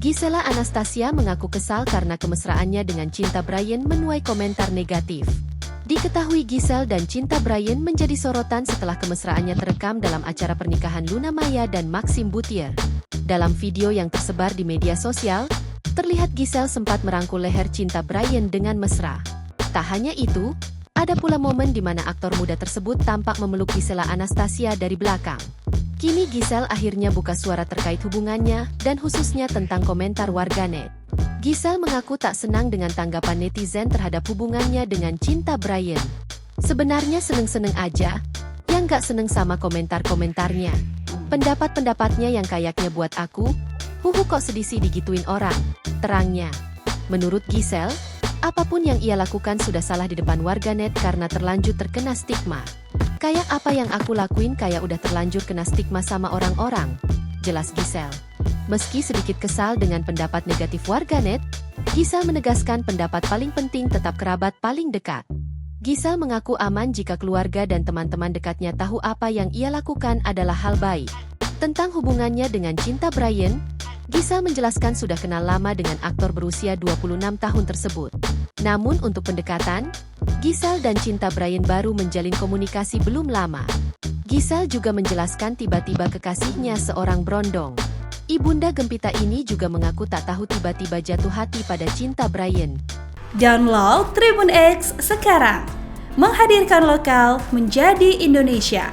Gisela Anastasia mengaku kesal karena kemesraannya dengan Cinta Bryan menuai komentar negatif. Diketahui Giselle dan Cinta Bryan menjadi sorotan setelah kemesraannya terekam dalam acara pernikahan Luna Maya dan Maxim Buttier. Dalam video yang tersebar di media sosial, terlihat Giselle sempat merangkul leher Cinta Bryan dengan mesra. Tak hanya itu, ada pula momen di mana aktor muda tersebut tampak memeluk Gisela Anastasia dari belakang. Kini Giselle akhirnya buka suara terkait hubungannya dan khususnya tentang komentar warganet. Giselle mengaku tak senang dengan tanggapan netizen terhadap hubungannya dengan Cinta Bryan. Sebenarnya seneng-seneng aja, yang gak seneng sama komentar-komentarnya. Pendapat-pendapatnya yang kayaknya buat aku, kok sedih sih digituin orang, terangnya. Menurut Giselle, apapun yang ia lakukan sudah salah di depan warganet karena terlanjur terkena stigma. Kayak apa yang aku lakuin kayak udah terlanjur kena stigma sama orang-orang, jelas Giselle. Meski sedikit kesal dengan pendapat negatif warganet, Giselle menegaskan pendapat paling penting tetap kerabat paling dekat. Giselle mengaku aman jika keluarga dan teman-teman dekatnya tahu apa yang ia lakukan adalah hal baik. Tentang hubungannya dengan Cinta Bryan, Giselle menjelaskan sudah kenal lama dengan aktor berusia 26 tahun tersebut. Namun untuk pendekatan, Giselle dan Cinta Bryan baru menjalin komunikasi belum lama. Giselle juga menjelaskan tiba-tiba kekasihnya seorang brondong. Ibunda Gempita ini juga mengaku tak tahu tiba-tiba jatuh hati pada Cinta Bryan. Download Tribun X sekarang, menghadirkan lokal menjadi Indonesia.